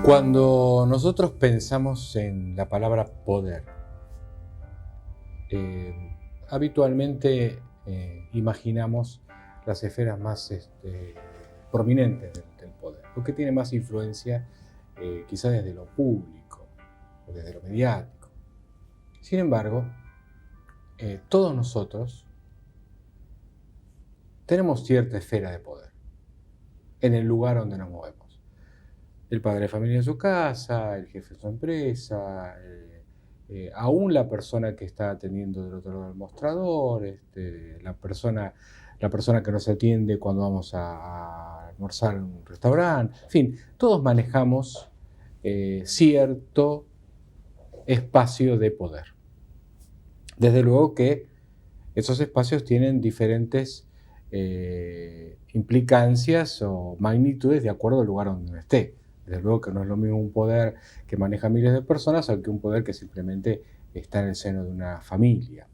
Cuando nosotros pensamos en la palabra poder, habitualmente imaginamos las esferas más prominentes del poder, lo que tiene más influencia quizás desde lo público o desde lo mediático. Sin embargo, todos nosotros tenemos cierta esfera de poder en el lugar donde nos movemos. El padre de familia en su casa, el jefe de su empresa, aún la persona que está atendiendo del otro lado del mostrador, la persona que nos atiende cuando vamos a almorzar en un restaurante. En fin, todos manejamos cierto espacio de poder. Desde luego que esos espacios tienen diferentes implicancias o magnitudes de acuerdo al lugar donde uno esté. Desde luego que no es lo mismo un poder que maneja miles de personas que un poder que simplemente está en el seno de una familia.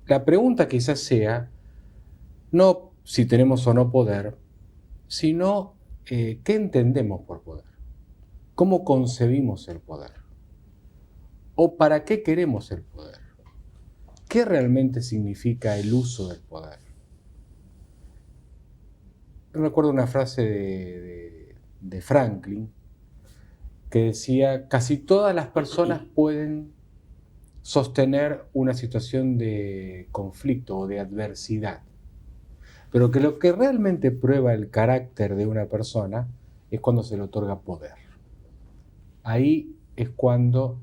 La pregunta quizás sea, no si tenemos o no poder, sino qué entendemos por poder, cómo concebimos el poder, o para qué queremos el poder, qué realmente significa el uso del poder. Recuerdo una frase de Franklin que decía: casi todas las personas pueden sostener una situación de conflicto o de adversidad, pero que lo que realmente prueba el carácter de una persona es cuando se le otorga poder. Ahí es cuando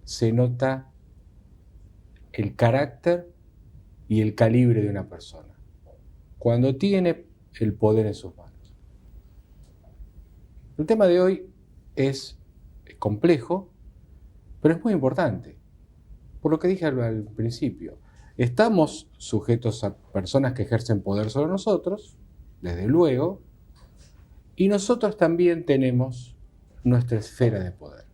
se nota el carácter y el calibre de una persona, cuando tiene el poder en sus manos. El tema de hoy es complejo, pero es muy importante. Por lo que dije al principio, estamos sujetos a personas que ejercen poder sobre nosotros, desde luego, y nosotros también tenemos nuestra esfera de poder.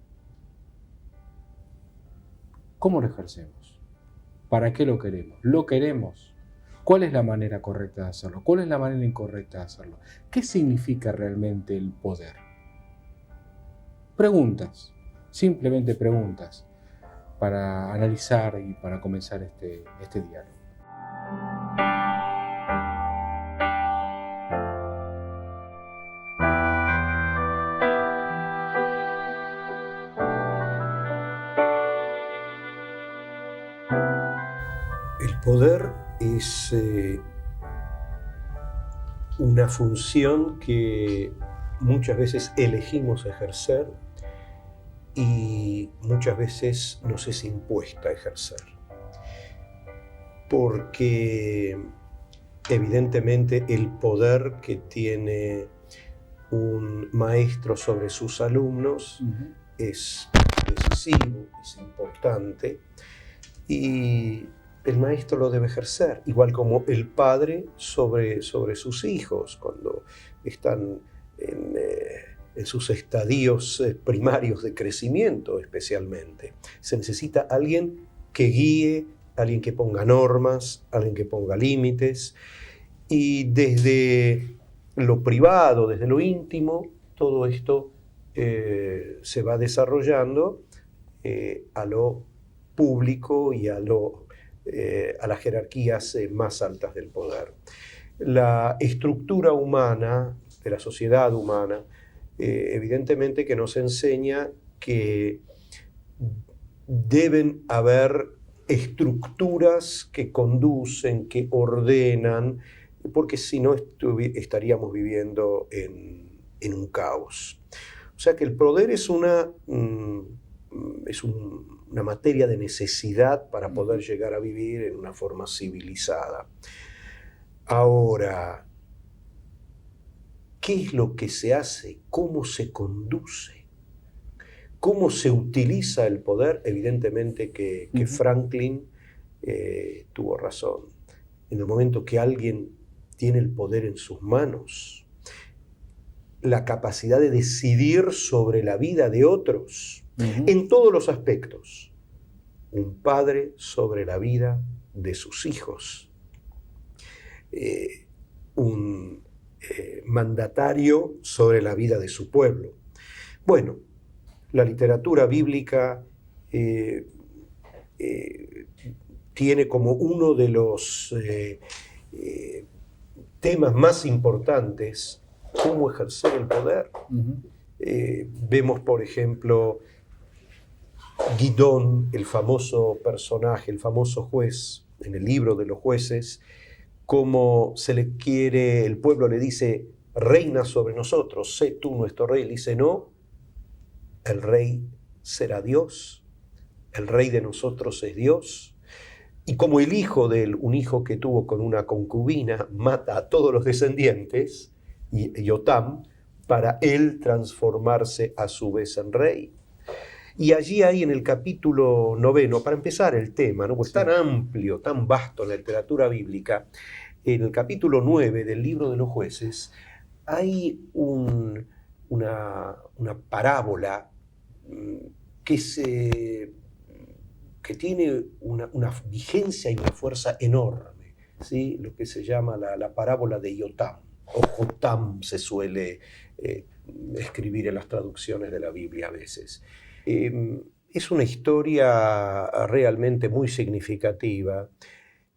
¿Cómo lo ejercemos? ¿Para qué lo queremos? ¿Lo queremos? ¿Cuál es la manera correcta de hacerlo? ¿Cuál es la manera incorrecta de hacerlo? ¿Qué significa realmente el poder? Preguntas, simplemente preguntas, para analizar y para comenzar este diálogo. El poder es una función que muchas veces elegimos ejercer y muchas veces nos es impuesta a ejercer. Porque evidentemente el poder que tiene un maestro sobre sus alumnos es decisivo, es importante, y el maestro lo debe ejercer, igual como el padre sobre sus hijos cuando están en sus estadios primarios de crecimiento especialmente. Se necesita alguien que guíe, alguien que ponga normas, alguien que ponga límites, y desde lo privado, desde lo íntimo, todo esto se va desarrollando a lo público y a las jerarquías más altas del poder. La estructura humana, de la sociedad humana, evidentemente que nos enseña que deben haber estructuras que conducen, que ordenan, porque si no estaríamos viviendo en un caos. O sea que el poder es una materia de necesidad para poder llegar a vivir en una forma civilizada. Ahora, ¿qué es lo que se hace? ¿Cómo se conduce? ¿Cómo se utiliza el poder? Evidentemente que Franklin tuvo razón. En el momento que alguien tiene el poder en sus manos, la capacidad de decidir sobre la vida de otros, en todos los aspectos. Un padre sobre la vida de sus hijos. un mandatario sobre la vida de su pueblo. Bueno, la literatura bíblica tiene como uno de los temas más importantes cómo ejercer el poder. Vemos, por ejemplo, Gidón, el famoso personaje, el famoso juez en el libro de los jueces, cómo se le quiere, el pueblo le dice, reina sobre nosotros, sé tú nuestro rey. Él dice, no, el rey será Dios, el rey de nosotros es Dios. Y como el hijo de él, un hijo que tuvo con una concubina, mata a todos los descendientes, y Yotam, para él transformarse a su vez en rey. Y allí hay en el capítulo 9, para empezar el tema, ¿no? Pues tan amplio, tan vasto en la literatura bíblica, en el capítulo 9 del libro de los jueces, hay una parábola que tiene una vigencia y una fuerza enorme, ¿sí? Lo que se llama la parábola de Yotam, o Jotam se suele escribir en las traducciones de la Biblia a veces. Es una historia realmente muy significativa,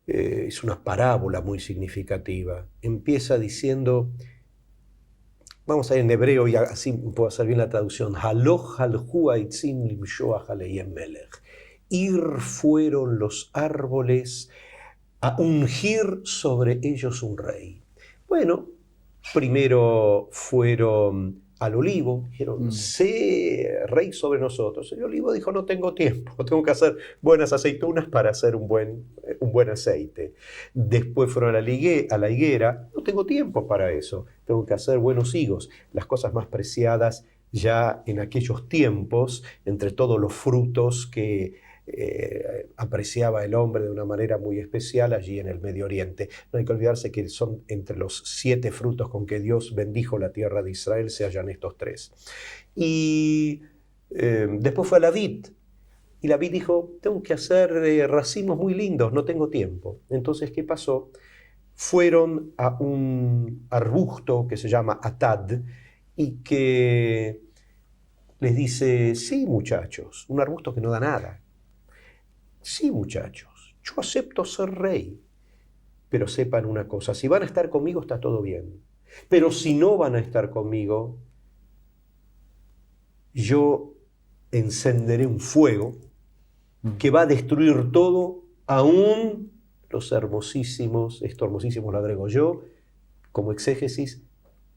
es una parábola muy significativa. Empieza diciendo, vamos a ir en hebreo y así puedo hacer bien la traducción, ir fueron los árboles a ungir sobre ellos un rey. Bueno, primero fueron al olivo, dijeron, sé rey sobre nosotros. El olivo dijo, no tengo tiempo, tengo que hacer buenas aceitunas para hacer un buen aceite. Después fueron a la higuera, no tengo tiempo para eso, tengo que hacer buenos higos, las cosas más preciadas ya en aquellos tiempos, entre todos los frutos que apreciaba el hombre de una manera muy especial allí en el Medio Oriente. No hay que olvidarse que son entre los 7 frutos con que Dios bendijo la tierra de Israel, se hallan estos 3. Y después fue a la vid, y la vid dijo, tengo que hacer racimos muy lindos, no tengo tiempo. Entonces, ¿qué pasó? Fueron a un arbusto que se llama atad, y que les dice, sí muchachos, un arbusto que no da nada. Sí, muchachos, yo acepto ser rey, pero sepan una cosa, si van a estar conmigo está todo bien, pero si no van a estar conmigo, yo encenderé un fuego que va a destruir todo, aún los hermosísimos, esto hermosísimo lo agrego yo, como exégesis,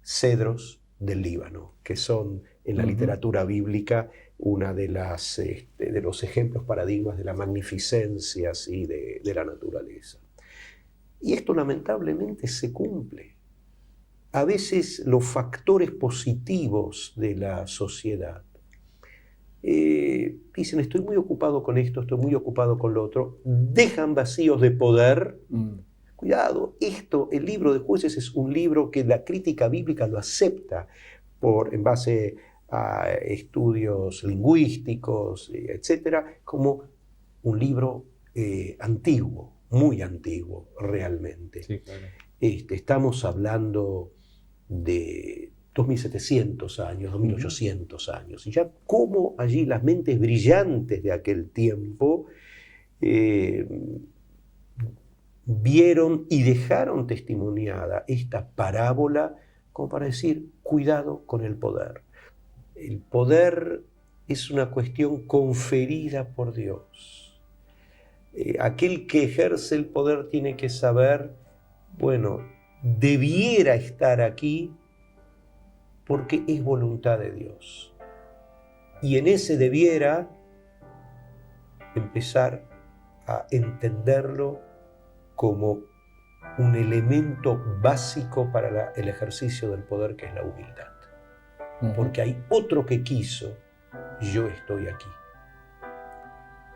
cedros del Líbano, que son en la literatura bíblica una de los ejemplos, paradigmas de la magnificencia, ¿sí? de la naturaleza. Y esto lamentablemente se cumple. A veces los factores positivos de la sociedad dicen, estoy muy ocupado con esto, estoy muy ocupado con lo otro, dejan vacíos de poder. Cuidado, el libro de Jueces es un libro que la crítica bíblica lo acepta en base a estudios lingüísticos, etcétera, como un libro antiguo, muy antiguo realmente. Sí, claro. Estamos hablando de 2700 años, 2800 años, y ya como allí las mentes brillantes de aquel tiempo vieron y dejaron testimoniada esta parábola como para decir, cuidado con el poder. El poder es una cuestión conferida por Dios. Aquel que ejerce el poder tiene que saber, bueno, debiera estar aquí porque es voluntad de Dios. Y en ese debiera empezar a entenderlo como un elemento básico para el ejercicio del poder, que es la humildad. Porque hay otro que quiso, yo estoy aquí.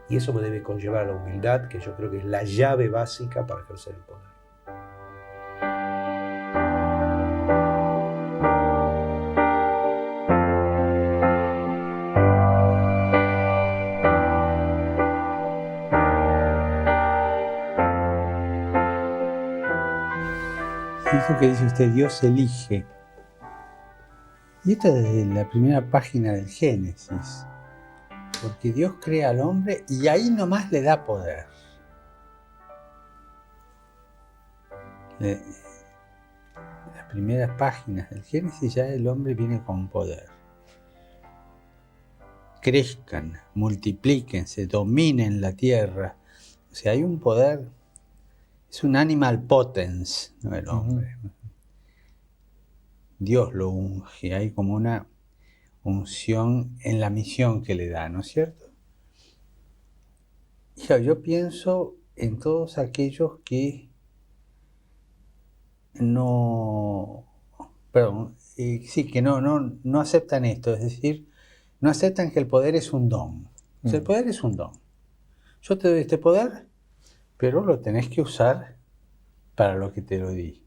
Y eso me debe conllevar a la humildad, que yo creo que es la llave básica para ejercer el poder. Esto que dice usted, Dios elige. Y esto desde la primera página del Génesis. Porque Dios crea al hombre y ahí nomás le da poder. Las primeras páginas del Génesis ya el hombre viene con poder. Crezcan, multiplíquense, dominen la tierra. O sea, hay un poder, es un animal potens, ¿no? El hombre. Dios lo unge, hay como una unción en la misión que le da, ¿no es cierto? Yo pienso en todos aquellos que no aceptan esto, es decir, no aceptan que el poder es un don. O sea, el poder es un don. Yo te doy este poder, pero lo tenés que usar para lo que te lo di.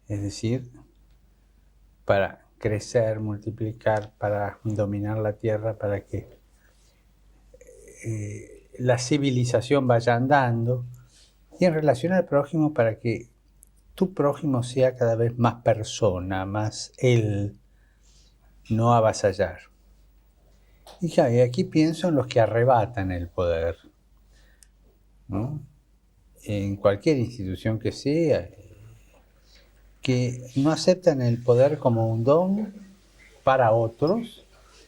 Es decir, para crecer, multiplicar, para dominar la tierra, para que la civilización vaya andando, y en relación al prójimo para que tu prójimo sea cada vez más persona, más él, no avasallar. Y aquí pienso en los que arrebatan el poder, ¿no? En cualquier institución que sea, que no aceptan el poder como un don para otros,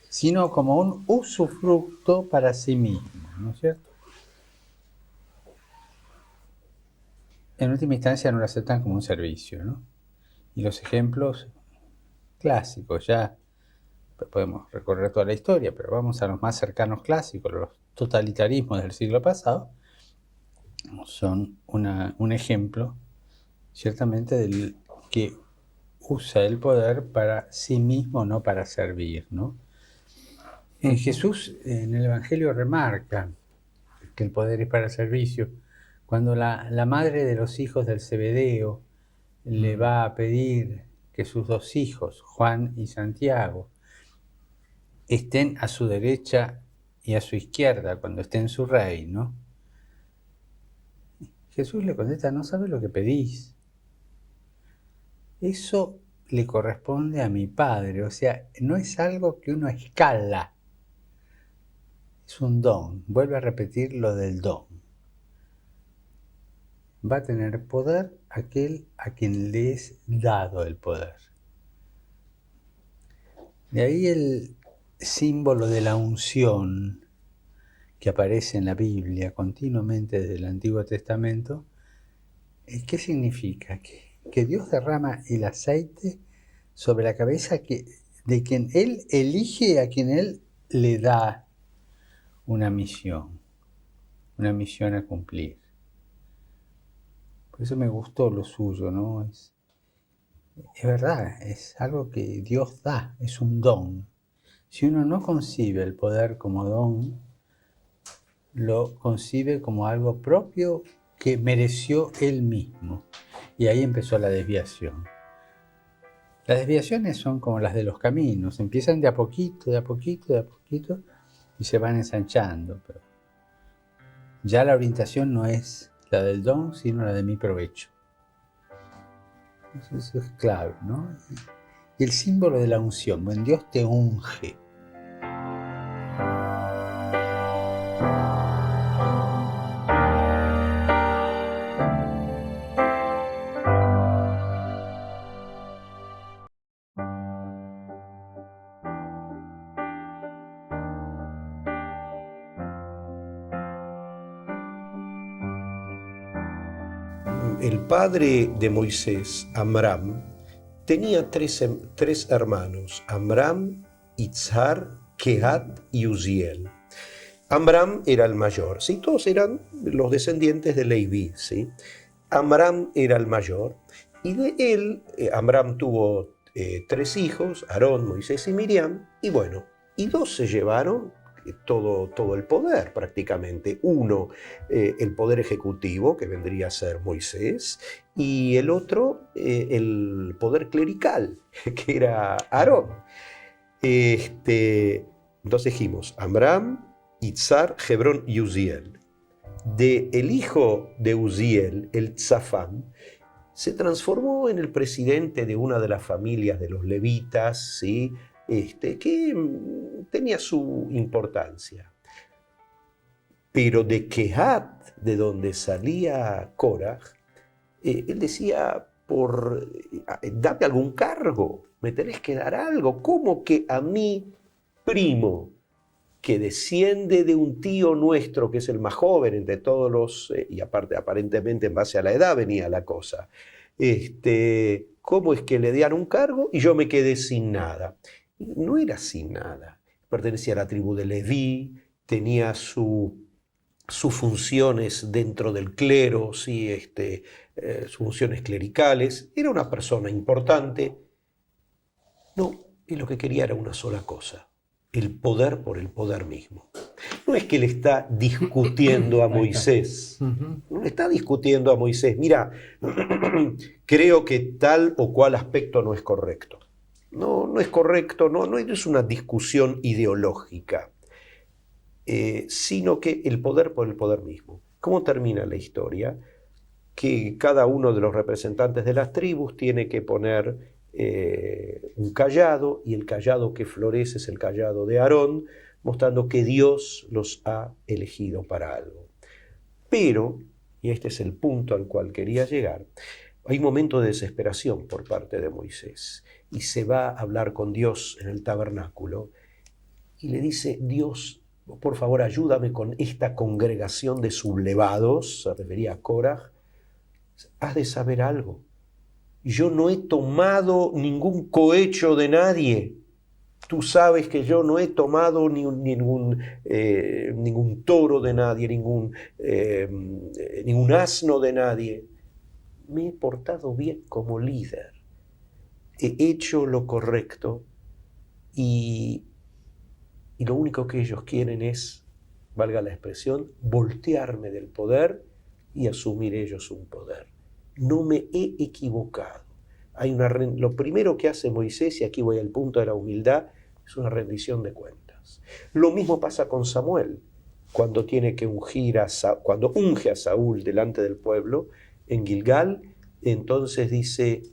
sino como un usufructo para sí mismo, ¿no es cierto? En última instancia no lo aceptan como un servicio, ¿no? Y los ejemplos clásicos, ya podemos recorrer toda la historia, pero vamos a los más cercanos clásicos, los totalitarismos del siglo pasado, son un ejemplo, ciertamente, del que usa el poder para sí mismo, no para servir, ¿no? Jesús en el Evangelio remarca que el poder es para el servicio. Cuando la madre de los hijos del Zebedeo le va a pedir que sus dos hijos, Juan y Santiago, estén a su derecha y a su izquierda cuando esté en su reino, Jesús le contesta: no sabes lo que pedís. Eso le corresponde a mi Padre, o sea, no es algo que uno escala, es un don. Vuelve a repetir lo del don. Va a tener poder aquel a quien le es dado el poder. De ahí el símbolo de la unción que aparece en la Biblia continuamente desde el Antiguo Testamento. ¿Qué significa? Que Dios derrama el aceite sobre la cabeza de quien Él elige, a quien Él le da una misión a cumplir. Por eso me gustó lo suyo, ¿no? Es verdad, es algo que Dios da, es un don. Si uno no concibe el poder como don, lo concibe como algo propio que mereció él mismo. Y ahí empezó la desviación. Las desviaciones son como las de los caminos, empiezan de a poquito, y se van ensanchando. Pero ya la orientación no es la del don, sino la de mi provecho. Eso es clave, ¿no? Y el símbolo de la unción, bueno, Dios te unge. El padre de Moisés, Amram, tenía tres hermanos: Amram, Itzhar, Kehat y Uziel. Amram era el mayor, ¿sí? Todos eran los descendientes de Leví, ¿sí? Amram era el mayor, y de él, Amram tuvo 3 hijos, Aarón, Moisés y Miriam, y bueno, y 2 se llevaron todo el poder prácticamente. Uno, el poder ejecutivo, que vendría a ser Moisés, y el otro, el poder clerical, que era Aarón. Entonces dijimos, Amram, Itzhar, Hebrón y Uziel. El hijo de Uziel, el Tzafán, se transformó en el presidente de una de las familias de los levitas, ¿sí? Que tenía su importancia. Pero de Kehat, de donde salía Korah, él decía, dame algún cargo, me tenés que dar algo. ¿Cómo que a mi primo, que desciende de un tío nuestro, que es el más joven entre todos los, y aparte aparentemente en base a la edad venía la cosa, ¿cómo es que le dieron un cargo y yo me quedé sin nada? No era sin nada, pertenecía a la tribu de Leví, tenía sus funciones dentro del clero, ¿sí? Sus funciones clericales, era una persona importante. No, y lo que quería era una sola cosa: el poder por el poder mismo. No es que le está discutiendo a Moisés, no le está discutiendo a Moisés, mira, creo que tal o cual aspecto no es correcto. No es correcto, no es una discusión ideológica, sino que el poder por el poder mismo. ¿Cómo termina la historia? Que cada uno de los representantes de las tribus tiene que poner un cayado, y el cayado que florece es el cayado de Aarón, mostrando que Dios los ha elegido para algo. Pero, y este es el punto al cual quería llegar, hay un momento de desesperación por parte de Moisés, y se va a hablar con Dios en el tabernáculo, y le dice: Dios, por favor, ayúdame con esta congregación de sublevados, se refería a Korah. Has de saber algo. Yo no he tomado ningún cohecho de nadie. Tú sabes que yo no he tomado ningún toro de nadie, ningún asno de nadie. Me he portado bien como líder. He hecho lo correcto y lo único que ellos quieren es, valga la expresión, voltearme del poder y asumir ellos un poder. No me he equivocado. Lo primero que hace Moisés, y aquí voy al punto de la humildad, es una rendición de cuentas. Lo mismo pasa con Samuel, cuando tiene que cuando unge a Saúl delante del pueblo en Gilgal. Entonces dice,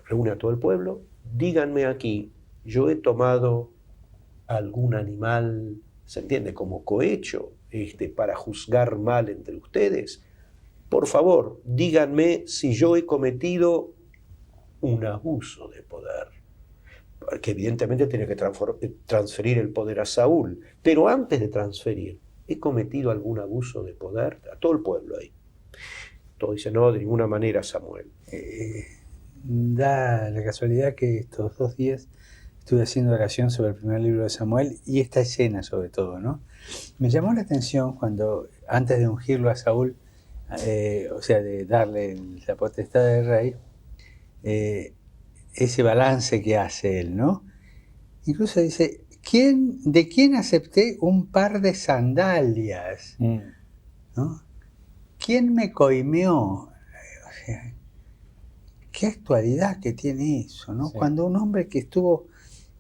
reúne a todo el pueblo: díganme aquí, yo he tomado algún animal, se entiende, como cohecho, para juzgar mal entre ustedes. Por favor, díganme si yo he cometido un abuso de poder. Porque evidentemente tiene que transferir el poder a Saúl. Pero antes de transferir, ¿he cometido algún abuso de poder? A todo el pueblo ahí. Todos dicen: no, de ninguna manera, Samuel. Da la casualidad que estos 2 días estuve haciendo oración sobre el primer libro de Samuel y esta escena sobre todo, ¿no? Me llamó la atención cuando, antes de ungirlo a Saúl, o sea, de darle la potestad del rey, ese balance que hace él, ¿no? Incluso dice: ¿de quién acepté un par de sandalias? ¿No? ¿Quién me coimeó? O sea, qué actualidad que tiene eso, ¿no? Sí. Cuando un hombre que estuvo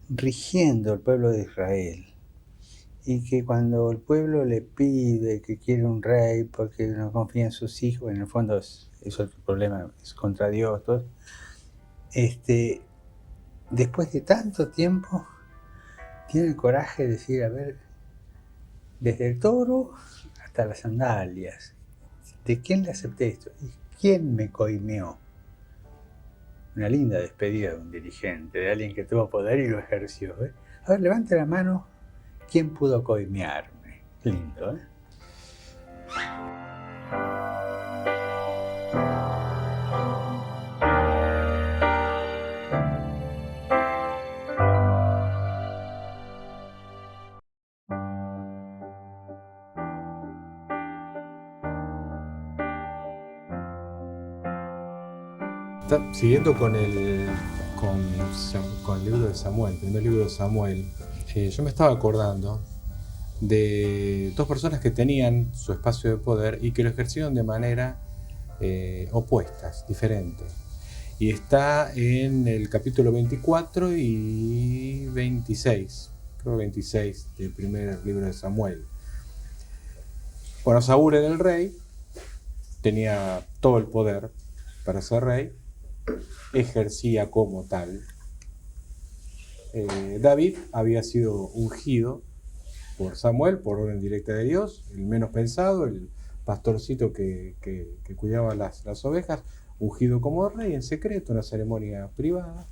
rigiendo el pueblo de Israel, y que cuando el pueblo le pide que quiere un rey porque no confía en sus hijos, en el fondo es otro problema, es contra Dios, todo. Después de tanto tiempo, tiene el coraje de decir: a ver, desde el toro hasta las sandalias, ¿de quién le acepté esto? ¿Y quién me coimeó? Una linda despedida de un dirigente, de alguien que tuvo poder y lo ejerció. A ver, levante la mano, ¿quién pudo coimearme? Lindo, ¿eh? Siguiendo con el libro de Samuel, el primer libro de Samuel, yo me estaba acordando de 2 personas que tenían su espacio de poder y que lo ejercieron de manera opuestas, diferentes. Y está en el capítulo 24 y 26, creo 26 del primer libro de Samuel. Bueno, Saúl era el rey, tenía todo el poder, para ser rey, ejercía como tal. David había sido ungido por Samuel, por orden directa de Dios, el menos pensado, el pastorcito que cuidaba las ovejas, ungido como rey en secreto, una ceremonia privada.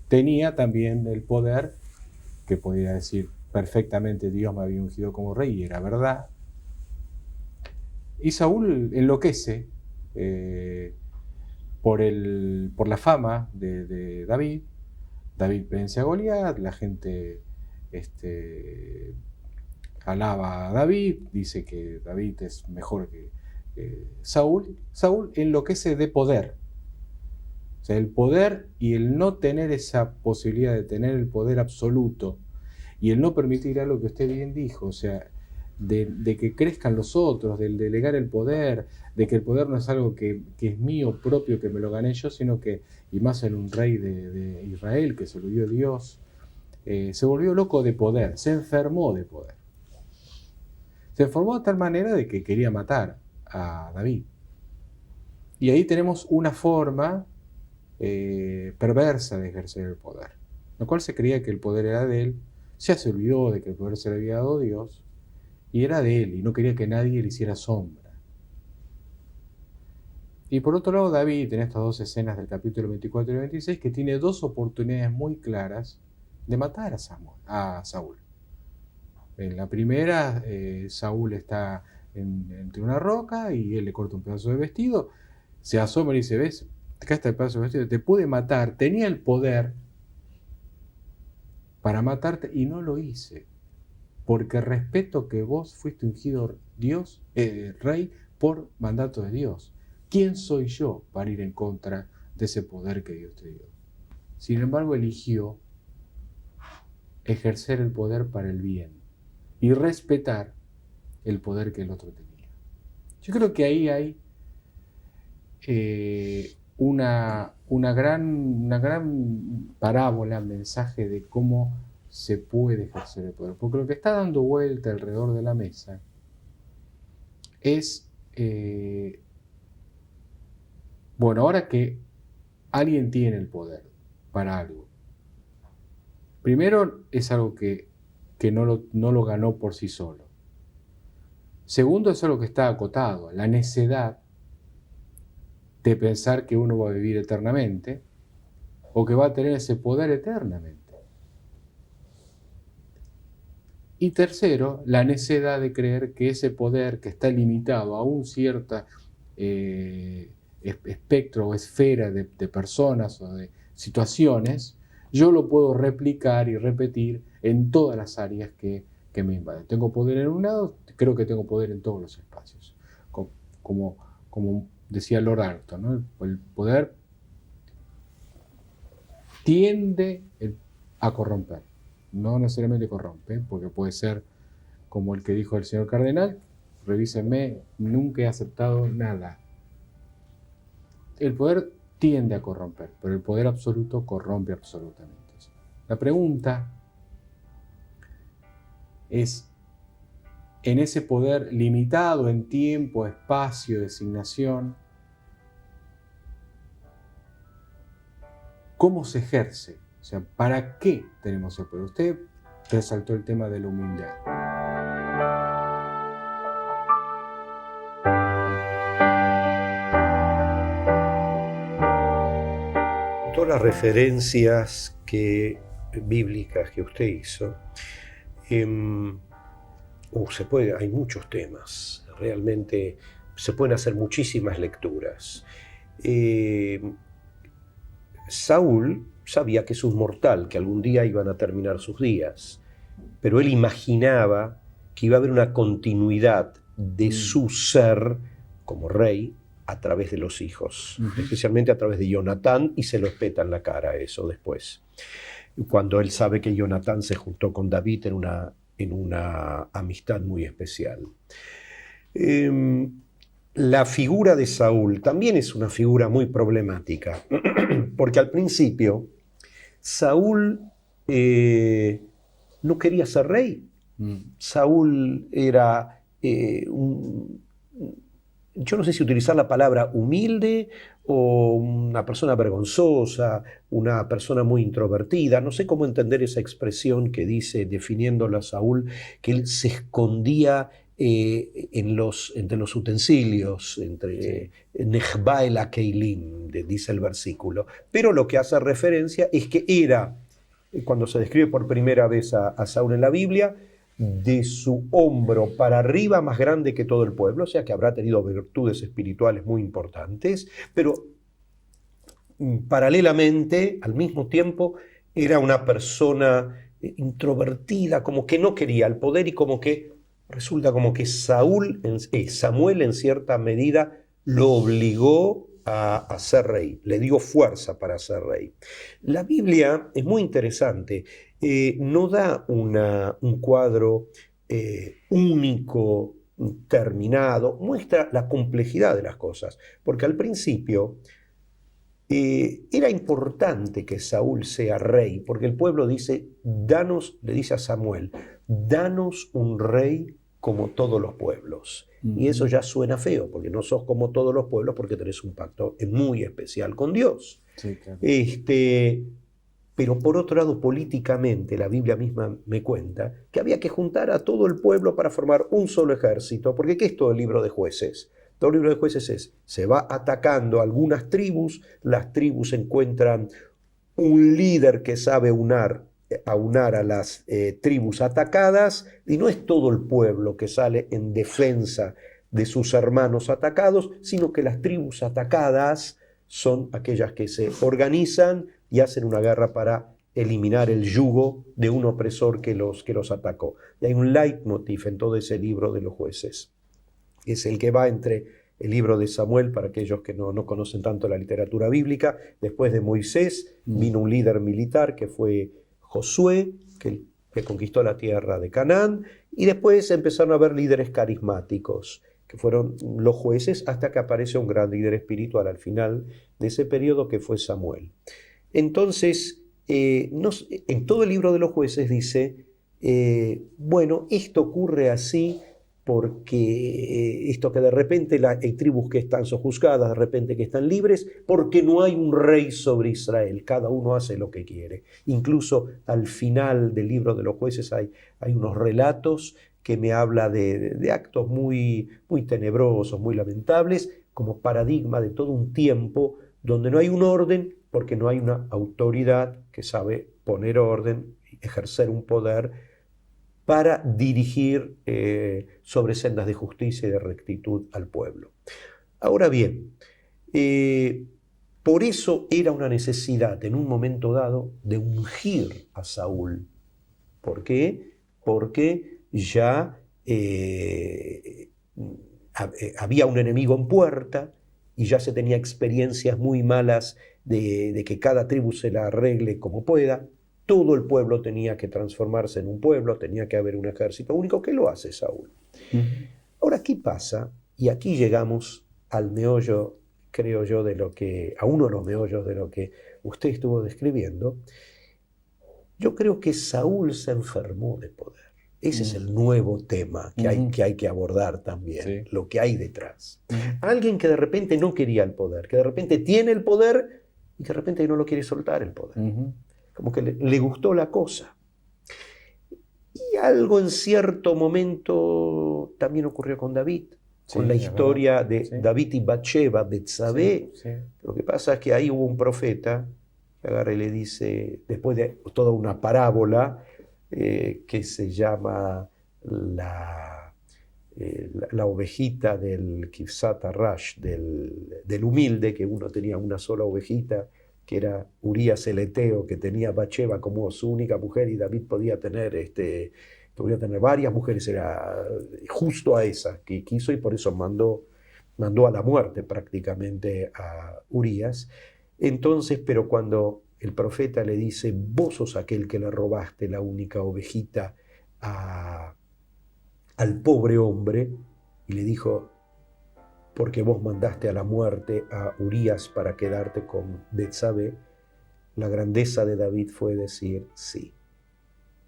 Tenía también el poder, que podía decir perfectamente Dios me había ungido como rey, y era verdad. Y Saúl enloquece por la fama de David. David vence a Goliat, la gente alaba a David, dice que David es mejor que Saúl. Saúl enloquece de poder. O sea, el poder y el no tener esa posibilidad de tener el poder absoluto y el no permitir algo que usted bien dijo, o sea, de que crezcan los otros, del delegar el poder, de que el poder no es algo que es mío propio, que me lo gané yo, sino que, y más en un rey de Israel que se lo dio Dios, se volvió loco de poder, se enfermó de poder. Se enfermó de tal manera de que quería matar a David. Y ahí tenemos una forma perversa de ejercer el poder, lo cual se creía que el poder era de él, ya se olvidó de que el poder se le había dado a Dios, y era de él, y no quería que nadie le hiciera sombra. Y por otro lado, David, en estas dos escenas del capítulo 24 y 26, que tiene dos oportunidades muy claras de matar a Saúl. En la primera, Saúl está entre una roca y él le corta un pedazo de vestido, se asoma y dice, ¿ves? Acá está el pedazo de vestido, te pude matar, tenía el poder para matarte y no lo hice, porque respeto que vos fuiste ungido Dios, rey, por mandato de Dios. ¿Quién soy yo para ir en contra de ese poder que Dios te dio? Sin embargo, eligió ejercer el poder para el bien y respetar el poder que el otro tenía. Yo creo que ahí hay una gran parábola, mensaje de cómo se puede ejercer el poder. Porque lo que está dando vuelta alrededor de la mesa es, bueno, ahora que alguien tiene el poder para algo, primero es algo que no lo ganó por sí solo. Segundo, es algo que está acotado, la necedad de pensar que uno va a vivir eternamente o que va a tener ese poder eternamente. Y tercero, la necedad de creer que ese poder que está limitado a un cierto espectro o esfera de personas o de situaciones, yo lo puedo replicar y repetir en todas las áreas que me invaden. Tengo poder en un lado, creo que tengo poder en todos los espacios. Como decía Lord Acton, ¿no? El poder tiende a corromper. No necesariamente corrompe, porque puede ser como el que dijo el señor cardenal, revísenme, nunca he aceptado nada. El poder tiende a corromper, pero el poder absoluto corrompe absolutamente. La pregunta es, en ese poder limitado en tiempo, espacio, designación, ¿cómo se ejerce? O sea, ¿para qué tenemos el poder? Usted resaltó el tema de la humildad. Todas las referencias bíblicas que usted hizo, hay muchos temas, realmente se pueden hacer muchísimas lecturas. Saúl sabía que es un mortal, que algún día iban a terminar sus días, pero él imaginaba que iba a haber una continuidad de su ser como rey a través de los hijos, especialmente a través de Jonatán, y se lo espeta en la cara eso después. Cuando él sabe que Jonatán se juntó con David en una amistad muy especial. La figura de Saúl también es una figura muy problemática, porque al principio Saúl no quería ser rey. Saúl era yo no sé si utilizar la palabra humilde o una persona vergonzosa, una persona muy introvertida. No sé cómo entender esa expresión que dice, definiéndolo a Saúl, que él se escondía entre los utensilios, entre Nechba el Akeilim, dice el versículo. Pero lo que hace referencia es que era, cuando se describe por primera vez a Saúl en la Biblia, de su hombro para arriba más grande que todo el pueblo, o sea que habrá tenido virtudes espirituales muy importantes, pero paralelamente, al mismo tiempo, era una persona introvertida, como que no quería el poder y como que resulta como que Samuel en cierta medida lo obligó a ser rey, le dio fuerza para ser rey. La Biblia es muy interesante, no da un cuadro único, terminado, muestra la complejidad de las cosas, porque al principio era importante que Saúl sea rey, porque el pueblo dice, le dice a Samuel, danos un rey como todos los pueblos. Y eso ya suena feo, porque no sos como todos los pueblos, porque tenés un pacto muy especial con Dios. Sí, claro. Pero por otro lado, políticamente, la Biblia misma me cuenta que había que juntar a todo el pueblo para formar un solo ejército, porque ¿qué es todo el libro de Jueces? Todo el libro de Jueces se va atacando a algunas tribus, las tribus encuentran un líder que sabe aunar a las tribus atacadas, y no es todo el pueblo que sale en defensa de sus hermanos atacados, sino que las tribus atacadas son aquellas que se organizan y hacen una guerra para eliminar el yugo de un opresor que los atacó. Y hay un leitmotiv en todo ese libro de los Jueces. Es el que va entre el libro de Samuel, para aquellos que no conocen tanto la literatura bíblica. Después de Moisés vino un líder militar que fue Josué, que conquistó la tierra de Canaán, y después empezaron a haber líderes carismáticos, que fueron los jueces, hasta que aparece un gran líder espiritual al final de ese periodo, que fue Samuel. Entonces, en todo el libro de los Jueces dice, bueno, esto ocurre así porque esto que de repente hay tribus que están sojuzgadas, de repente que están libres, porque no hay un rey sobre Israel, cada uno hace lo que quiere. Incluso al final del libro de los Jueces hay unos relatos que me habla de actos muy, muy tenebrosos, muy lamentables, como paradigma de todo un tiempo donde no hay un orden, porque no hay una autoridad que sabe poner orden, ejercer un poder para dirigir sobre sendas de justicia y de rectitud al pueblo. Ahora bien, por eso era una necesidad en un momento dado de ungir a Saúl. ¿Por qué? Porque ya había un enemigo en puerta y ya se tenía experiencias muy malas de que cada tribu se la arregle como pueda. Todo el pueblo tenía que transformarse en un pueblo, tenía que haber un ejército único, que lo hace Saúl. Ahora, ¿qué pasa? Y aquí llegamos al meollo, creo yo, a uno de los meollos de lo que usted estuvo describiendo. Yo creo que Saúl se enfermó de poder. Ese es el nuevo tema que hay que abordar también, lo que hay detrás. Alguien que de repente no quería el poder, que de repente tiene el poder y que de repente no lo quiere soltar el poder. Como que le gustó la cosa. Y algo en cierto momento también ocurrió con David, con la historia de David y Bathsheba, Betsabé. Lo que pasa es que ahí hubo un profeta que agarra y le dice, después de toda una parábola que se llama la ovejita del Kifsat Arash, del humilde, que uno tenía una sola ovejita, que era Urías el Eteo, que tenía Bathsheba como su única mujer, y David podía tener varias mujeres, era justo a esa que quiso, y por eso mandó a la muerte prácticamente a Urías. Entonces, pero cuando el profeta le dice, vos sos aquel que le robaste la única ovejita al pobre hombre, y le dijo, porque vos mandaste a la muerte a Urías para quedarte con Betsabé, la grandeza de David fue decir, sí,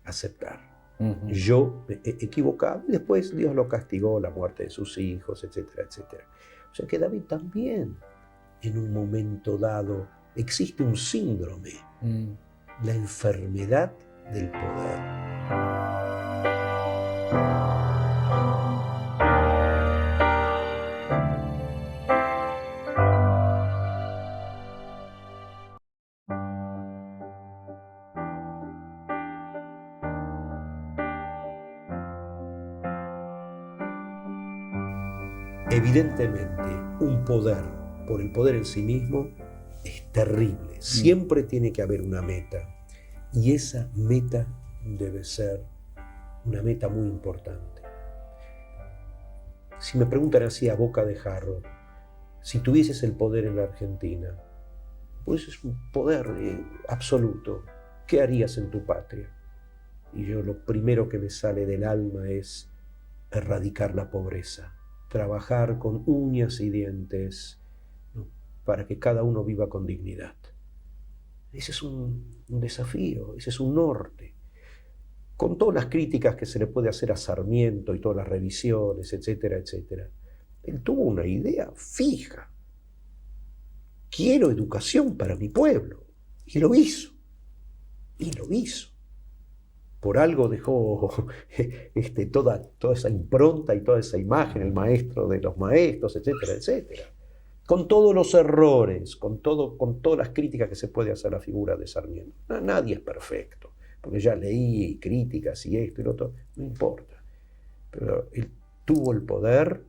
aceptar. Yo me he equivocado, y después Dios lo castigó, la muerte de sus hijos, etcétera, etcétera. sea que David también, en un momento dado, existe un síndrome, la enfermedad del poder. Evidentemente, un poder por el poder en sí mismo es terrible. Siempre tiene que haber una meta. Y esa meta debe ser una meta muy importante. Si me preguntan así a boca de jarro, si tuvieses el poder en la Argentina, pues es un poder absoluto, ¿qué harías en tu patria? Y yo lo primero que me sale del alma es erradicar la pobreza. Trabajar con uñas y dientes, ¿no?, para que cada uno viva con dignidad. Ese es un desafío, ese es un norte. Con todas las críticas que se le puede hacer a Sarmiento y todas las revisiones, etcétera, etcétera, él tuvo una idea fija. Quiero educación para mi pueblo. Y lo hizo. Y lo hizo. Por algo dejó toda esa impronta y toda esa imagen, el maestro de los maestros, etcétera, etcétera. Con todos los errores, con todas las críticas que se puede hacer a la figura de Sarmiento. Nadie es perfecto, porque ya leí críticas y esto y lo otro, no importa. Pero él tuvo el poder,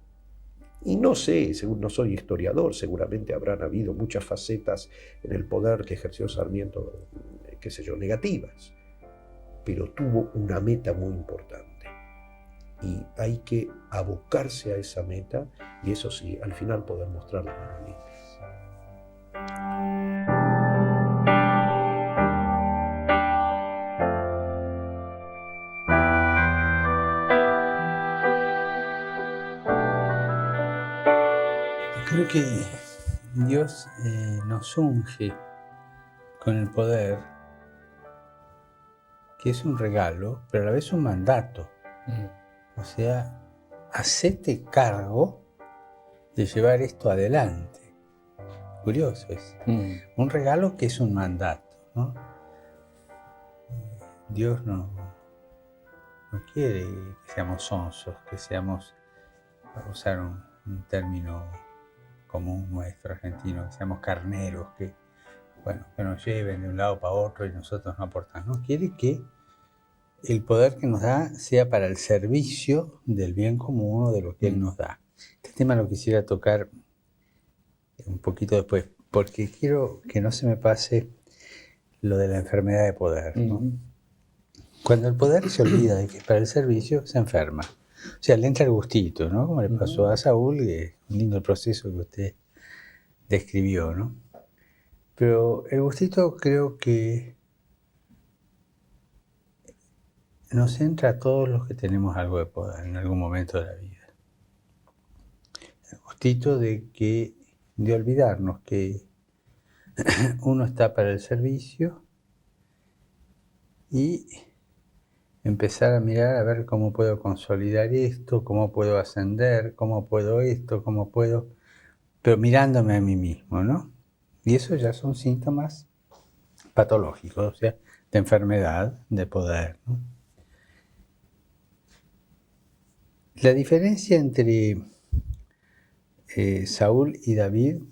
y no sé, según no soy historiador, seguramente habrán habido muchas facetas en el poder que ejerció Sarmiento, qué sé yo, negativas. Pero tuvo una meta muy importante y hay que abocarse a esa meta y eso sí, al final poder mostrar las manos limpias. Creo que Dios nos unge con el poder, que es un regalo, pero a la vez un mandato. O sea, hacete cargo de llevar esto adelante. Curioso es. Un regalo que es un mandato, ¿no? Dios no quiere que seamos sonsos, que seamos, para usar un término común nuestro argentino, que seamos carneros, que nos lleven de un lado para otro y nosotros no aportamos. No, quiere que el poder que nos da sea para el servicio del bien común o de lo que Él nos da. Este tema lo quisiera tocar un poquito después, porque quiero que no se me pase lo de la enfermedad de poder, ¿no? Cuando el poder se olvida de que es para el servicio, se enferma. O sea, le entra el gustito, ¿no? Como le pasó a Saúl, que es un lindo proceso que usted describió, ¿no? Pero el gustito creo que nos entra a todos los que tenemos algo de poder en algún momento de la vida. El gustito de olvidarnos que uno está para el servicio y empezar a mirar a ver cómo puedo consolidar esto, cómo puedo ascender, cómo puedo esto, cómo puedo... pero mirándome a mí mismo, ¿no? Y eso ya son síntomas patológicos, o sea, de enfermedad, de poder, ¿no? La diferencia entre Saúl y David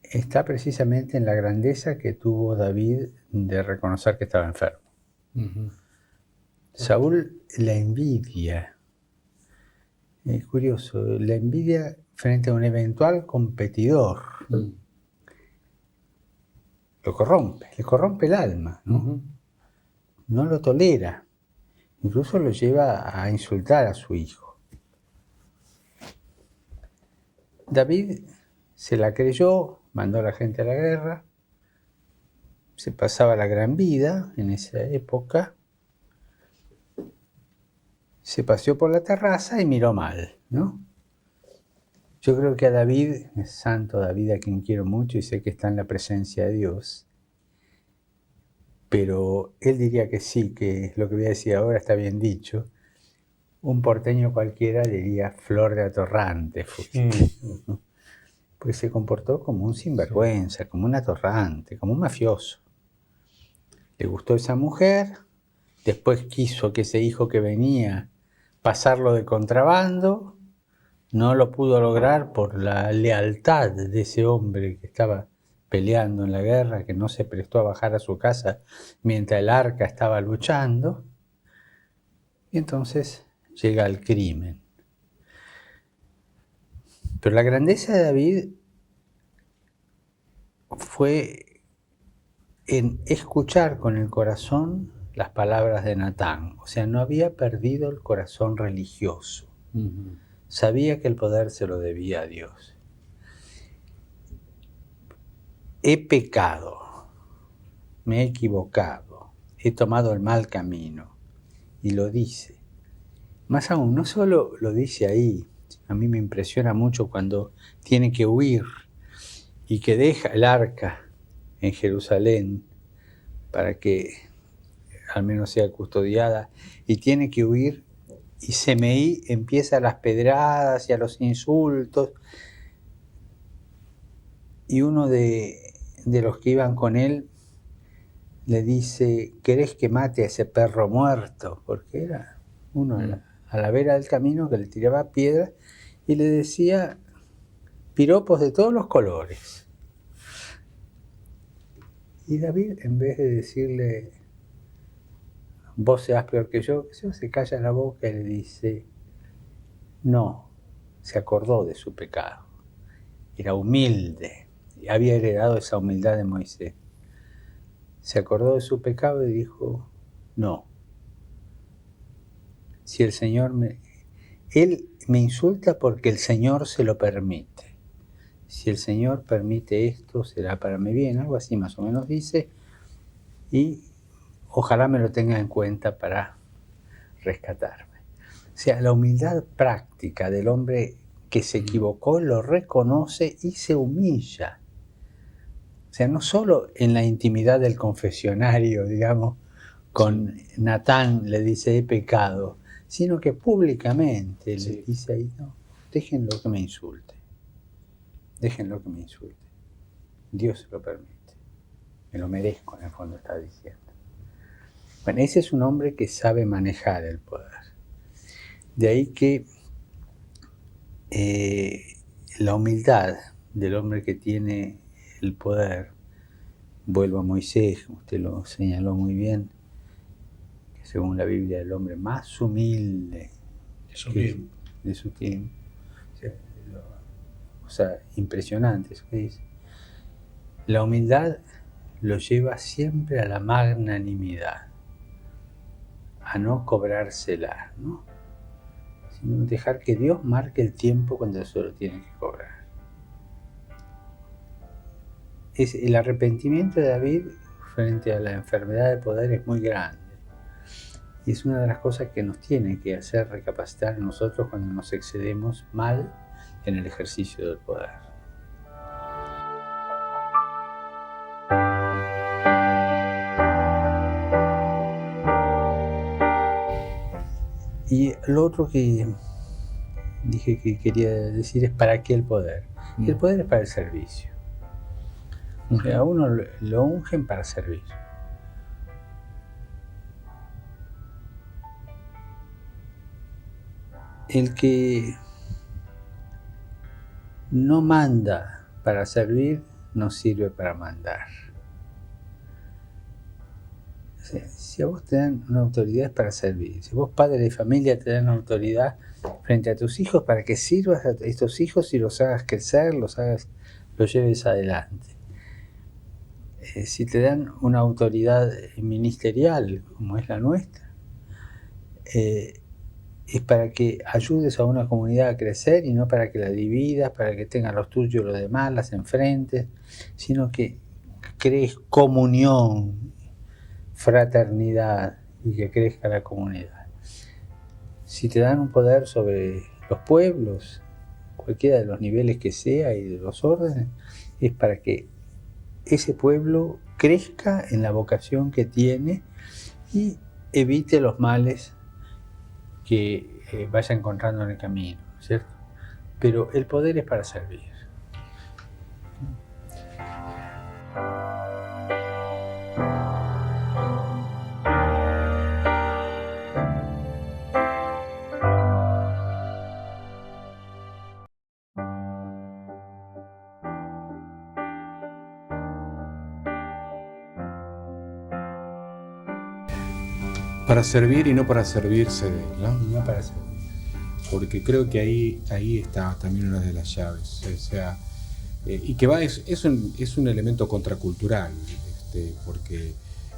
está precisamente en la grandeza que tuvo David de reconocer que estaba enfermo. Saúl la envidia, es curioso, la envidia frente a un eventual competidor. Lo corrompe, le corrompe el alma, ¿no? No lo tolera, incluso lo lleva a insultar a su hijo. David se la creyó, mandó a la gente a la guerra, se pasaba la gran vida en esa época, se paseó por la terraza y miró mal, ¿no? Yo creo que a David, el santo David, a quien quiero mucho y sé que está en la presencia de Dios, pero él diría que sí, que lo que voy a decir ahora está bien dicho, un porteño cualquiera diría flor de atorrante, porque se comportó como un sinvergüenza, como un atorrante, como un mafioso. Le gustó esa mujer, después quiso que ese hijo que venía pasarlo de contrabando, no lo pudo lograr por la lealtad de ese hombre que estaba peleando en la guerra, que no se prestó a bajar a su casa mientras el arca estaba luchando, y entonces llega al crimen. Pero la grandeza de David fue en escuchar con el corazón las palabras de Natán. O sea, no había perdido el corazón religioso. Sabía que el poder se lo debía a Dios. He pecado, me he equivocado, he tomado el mal camino. Y lo dice. Más aún, no solo lo dice ahí, a mí me impresiona mucho cuando tiene que huir y que deja el arca en Jerusalén para que al menos sea custodiada, y tiene que huir, y Semeí empieza las pedradas y a los insultos, y uno de los que iban con él le dice: ¿querés que mate a ese perro muerto? Porque era uno a la vera del camino que le tiraba piedras y le decía piropos de todos los colores. Y David, en vez de decirle vos seas peor que yo, se calla la boca y le dice no, se acordó de su pecado. Era humilde, y había heredado esa humildad de Moisés. Se acordó de su pecado y dijo no. Si el Señor Él me insulta porque el Señor se lo permite. Si el Señor permite esto, será para mi bien, algo así más o menos dice, y ojalá me lo tenga en cuenta para rescatarme. O sea, la humildad práctica del hombre que se equivocó lo reconoce y se humilla. O sea, no solo en la intimidad del confesionario, digamos, con Natán le dice he pecado, sino que públicamente le dice ahí, no, déjenlo que me insulte. Déjenlo que me insulte. Dios se lo permite. Me lo merezco, en el fondo está diciendo. Bueno, ese es un hombre que sabe manejar el poder. De ahí que la humildad del hombre que tiene el poder, vuelvo a Moisés, usted lo señaló muy bien, que según la Biblia el hombre más humilde de su tiempo. O sea, impresionante eso que dice. La humildad lo lleva siempre a la magnanimidad, a no cobrársela, ¿no? Sino dejar que Dios marque el tiempo cuando se lo tiene que cobrar. El arrepentimiento de David frente a la enfermedad de poder es muy grande. Y es una de las cosas que nos tiene que hacer recapacitar a nosotros cuando nos excedemos mal en el ejercicio del poder. Y lo otro que dije que quería decir es ¿para qué el poder? Y el poder es para el servicio. O sea, a uno lo ungen para servir. El que no manda para servir, no sirve para mandar. O sea, si a vos te dan una autoridad es para servir. Si vos, padre de familia, te dan una autoridad frente a tus hijos para que sirvas a estos hijos y los hagas crecer, los lleves adelante. Si te dan una autoridad ministerial, como es la nuestra, es para que ayudes a una comunidad a crecer y no para que la dividas, para que tengan los tuyos y los demás, las enfrentes, sino que crees comunión, fraternidad y que crezca la comunidad. Si te dan un poder sobre los pueblos, cualquiera de los niveles que sea y de los órdenes, es para que ese pueblo crezca en la vocación que tiene y evite los males que vaya encontrando en el camino, ¿cierto? Pero el poder es para servir. Para servir y no para servirse de él, ¿no? No para servir. Porque creo que ahí está también una de las llaves. O sea, y que es un elemento contracultural, porque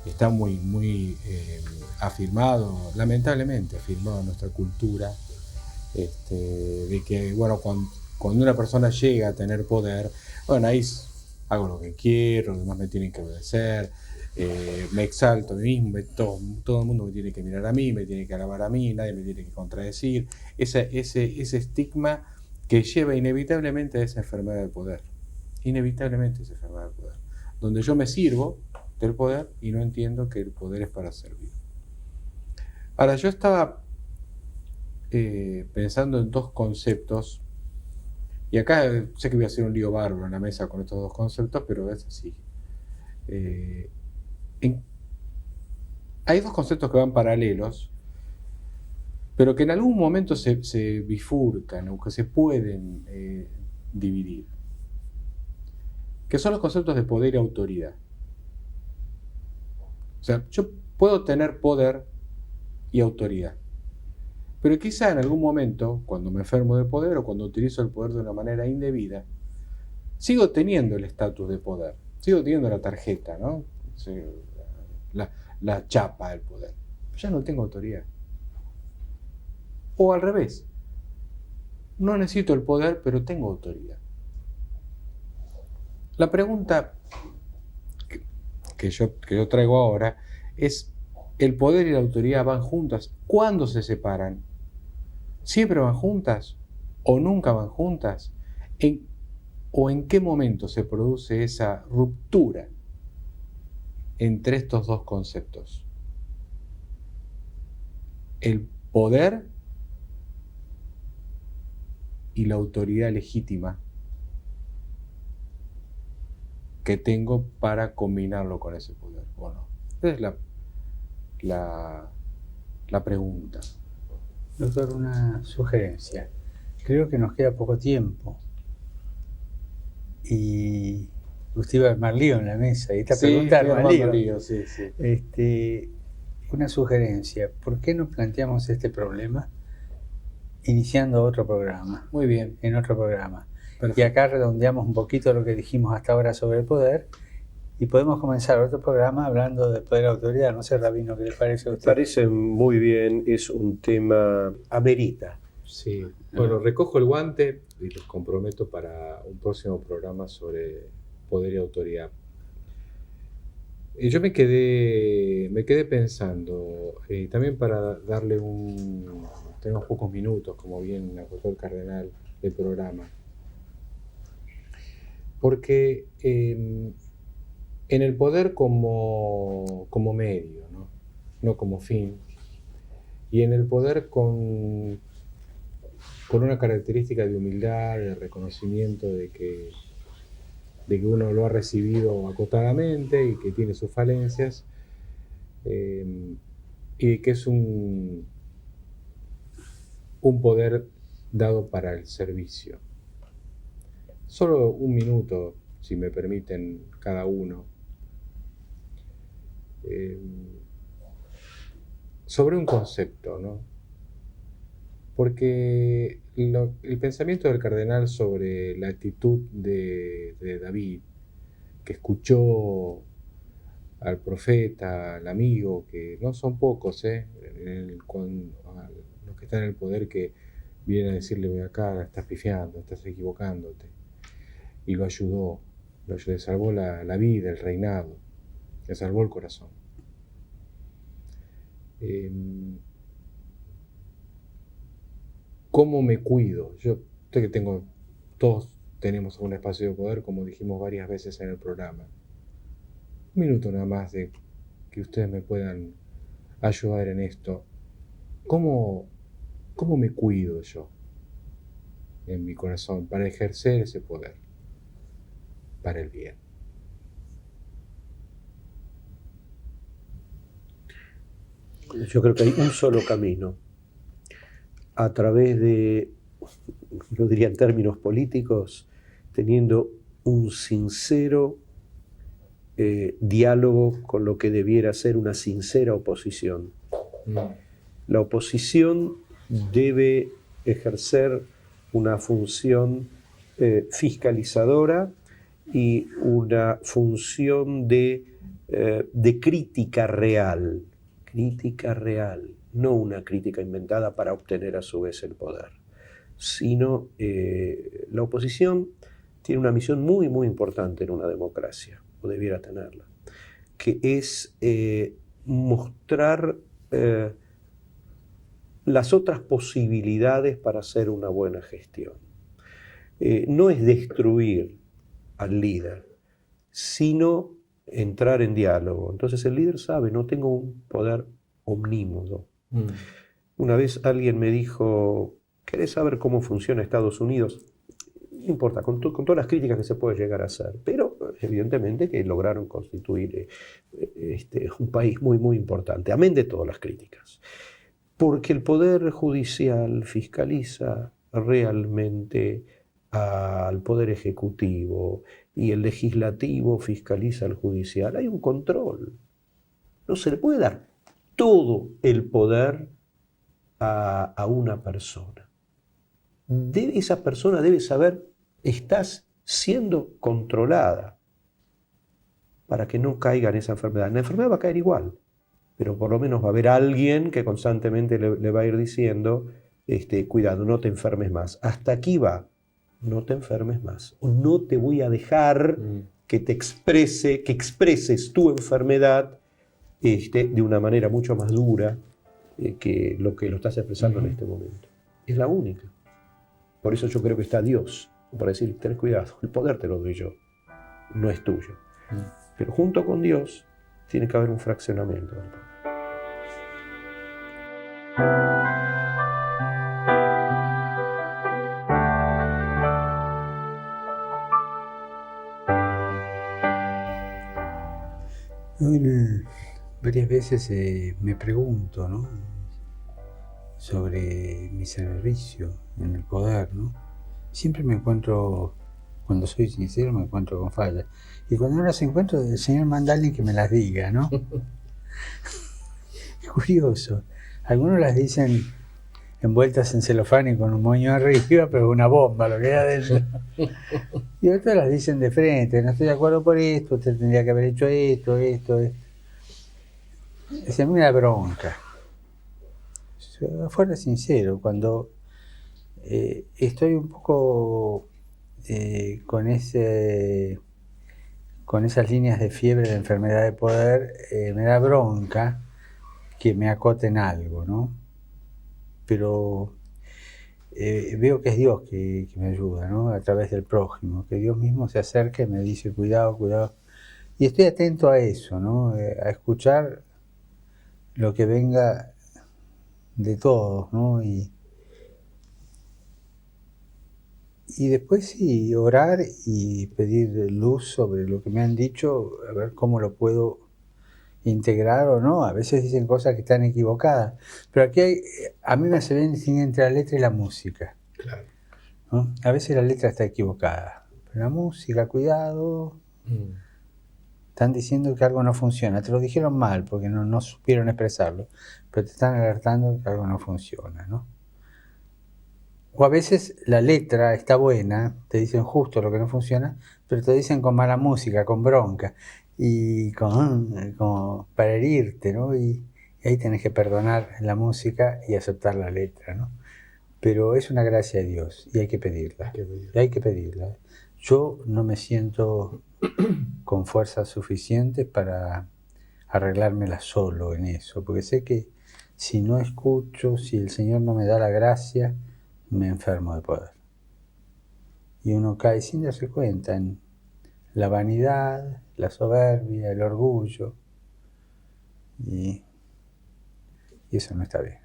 está muy afirmado, lamentablemente afirmado en nuestra cultura, de que, bueno, cuando una persona llega a tener poder, bueno, ahí hago lo que quiero, los demás me tienen que obedecer, me exalto a mí mismo, todo el mundo me tiene que mirar a mí, me tiene que alabar a mí, nadie me tiene que contradecir. Ese estigma que lleva inevitablemente a esa enfermedad del poder. Inevitablemente esa enfermedad del poder. Donde yo me sirvo del poder y no entiendo que el poder es para servir. Ahora, yo estaba pensando en dos conceptos, y acá sé que voy a hacer un lío bárbaro en la mesa con estos dos conceptos, pero es así. Hay dos conceptos que van paralelos, pero que en algún momento se bifurcan o que se pueden dividir, que son los conceptos de poder y autoridad. O sea, yo puedo tener poder y autoridad, pero quizá en algún momento, cuando me enfermo de poder o cuando utilizo el poder de una manera indebida, sigo teniendo el estatus de poder, sigo teniendo la tarjeta, ¿no? La chapa del poder. Ya no tengo autoridad. O al revés, no necesito el poder, pero tengo autoridad. La pregunta que yo traigo ahora es, ¿el poder y la autoridad van juntas? ¿Cuándo se separan? ¿Siempre van juntas? ¿O nunca van juntas? ¿O en qué momento se produce esa ruptura entre estos dos conceptos? El poder y la autoridad legítima que tengo para combinarlo con ese poder, ¿o no? Esa es la pregunta. Doctor, una sugerencia. Creo que nos queda poco tiempo. Y usted va a armar lío en la mesa. Y esta pregunta arma lío. Sí. Una sugerencia. ¿Por qué no planteamos este problema iniciando otro programa? Muy bien. En otro programa. Perfecto. Y acá redondeamos un poquito lo que dijimos hasta ahora sobre el poder y podemos comenzar otro programa hablando de poder y autoridad. No sé, Rabino, ¿qué le parece a Me usted? parece muy bien, es un tema amerita. Sí. Bueno, recojo el guante y los comprometo para un próximo programa sobre poder y autoridad. Yo me quedé pensando, también para darle tenemos pocos minutos, como bien acotó el cardenal, del programa. Porque en el poder como medio, no como fin, y en el poder con una característica de humildad, de reconocimiento de que uno lo ha recibido acotadamente y que tiene sus falencias, y que es un poder dado para el servicio. Solo un minuto, si me permiten, cada uno, sobre un concepto, ¿no? Porque el pensamiento del cardenal sobre la actitud de David, que escuchó al profeta, al amigo, que no son pocos, los que están en el poder, que vienen a decirle: ven acá, estás pifiando, estás equivocándote. Y lo ayudó, le salvó la vida, el reinado, le salvó el corazón. ¿Cómo me cuido? Yo sé que todos tenemos un espacio de poder, como dijimos varias veces en el programa. Un minuto nada más de que ustedes me puedan ayudar en esto. ¿Cómo ¿Cómo me cuido yo en mi corazón para ejercer ese poder para el bien? Yo creo que hay un solo camino. A través de, lo diría en términos políticos, teniendo un sincero diálogo con lo que debiera ser una sincera oposición. La oposición debe ejercer una función fiscalizadora y una función de crítica real, no una crítica inventada para obtener a su vez el poder, sino la oposición tiene una misión muy, muy importante en una democracia, o debiera tenerla, que es mostrar las otras posibilidades para hacer una buena gestión. No es destruir al líder, sino entrar en diálogo. Entonces el líder sabe, no tengo un poder omnímodo. Una vez alguien me dijo, ¿querés saber cómo funciona Estados Unidos? No importa, con todas las críticas que se puede llegar a hacer, pero evidentemente que lograron constituir un país muy, muy importante, amén de todas las críticas. Porque el Poder Judicial fiscaliza realmente al Poder Ejecutivo y el Legislativo fiscaliza al Judicial. Hay un control. No se le puede dar todo el poder a una persona. Esa persona debe saber, estás siendo controlada para que no caiga en esa enfermedad. La enfermedad va a caer igual, pero por lo menos va a haber alguien que constantemente le va a ir diciendo, cuidado, no te enfermes más. Hasta aquí va, no te enfermes más. O no te voy a dejar que expreses tu enfermedad de una manera mucho más dura que lo estás expresando en este momento. Es la única. Por eso yo creo que está Dios, para decir, ten cuidado, el poder te lo doy yo, no es tuyo. Pero junto con Dios tiene que haber un fraccionamiento del poder. Varias veces me pregunto, ¿no?, sobre mi servicio en el poder, ¿no? Siempre me encuentro, cuando soy sincero, me encuentro con fallas. Y cuando no las encuentro, el Señor manda a alguien que me las diga, ¿no? Es curioso. Algunos las dicen envueltas en celofán y con un moño arriba, pero una bomba lo que hay adentro. Y otros las dicen de frente, no estoy de acuerdo por esto, usted tendría que haber hecho esto. Se me da bronca. Fuera sincero, cuando estoy un poco con esas líneas de fiebre de enfermedad de poder, me da bronca que me acoten algo, ¿no? Pero veo que es Dios que me ayuda, ¿no? A través del prójimo, que Dios mismo se acerca y me dice, cuidado. Y estoy atento a eso, ¿no? A escuchar lo que venga de todos, ¿no? Y después sí, orar y pedir luz sobre lo que me han dicho, a ver cómo lo puedo integrar o no. A veces dicen cosas que están equivocadas, pero aquí a mí me hace bien distinguir entre la letra y la música. Claro. ¿No? A veces la letra está equivocada, pero la música, cuidado. Están diciendo que algo no funciona, te lo dijeron mal porque no supieron expresarlo, pero te están alertando que algo no funciona, ¿no? O a veces la letra está buena, te dicen justo lo que no funciona, pero te dicen con mala música, con bronca, y como para herirte, ¿no? Y ahí tenés que perdonar la música y aceptar la letra, ¿no? Pero es una gracia de Dios y hay que pedirla. Hay que pedirla. Yo no me siento con fuerzas suficientes para arreglármela solo en eso, porque sé que si no escucho, si el Señor no me da la gracia, me enfermo de poder. Y uno cae sin darse cuenta en la vanidad, la soberbia, el orgullo, y eso no está bien.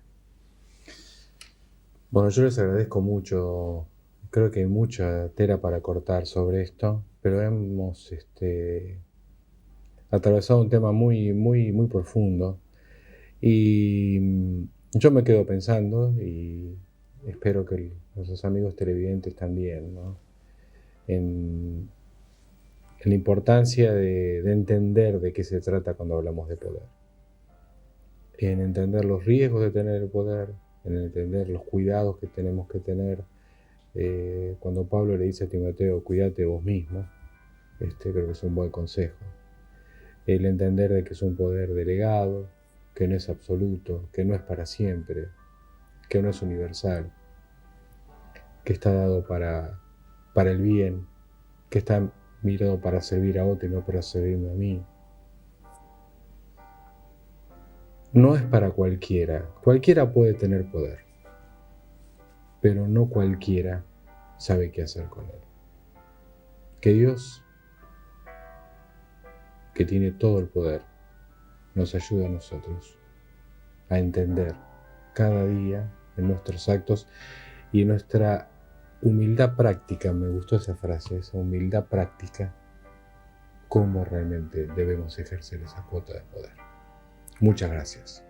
Bueno, yo les agradezco mucho. Creo que hay mucha tela para cortar sobre esto, pero hemos atravesado un tema muy, muy, muy profundo. Y yo me quedo pensando, y espero que nuestros amigos televidentes también, ¿no? En la importancia de entender de qué se trata cuando hablamos de poder. En entender los riesgos de tener el poder, en entender los cuidados que tenemos que tener. Cuando Pablo le dice a Timoteo, cuídate vos mismo, creo que es un buen consejo. El entender de que es un poder delegado, que no es absoluto, que no es para siempre, que no es universal, que está dado para el bien, que está mirado para servir a otro y no para servirme a mí. No es para cualquiera. Cualquiera puede tener poder, pero no cualquiera sabe qué hacer con él. Que Dios, que tiene todo el poder, nos ayude a nosotros a entender cada día en nuestros actos y en nuestra humildad práctica. Me gustó esa frase, esa humildad práctica, cómo realmente debemos ejercer esa cuota de poder. Muchas gracias.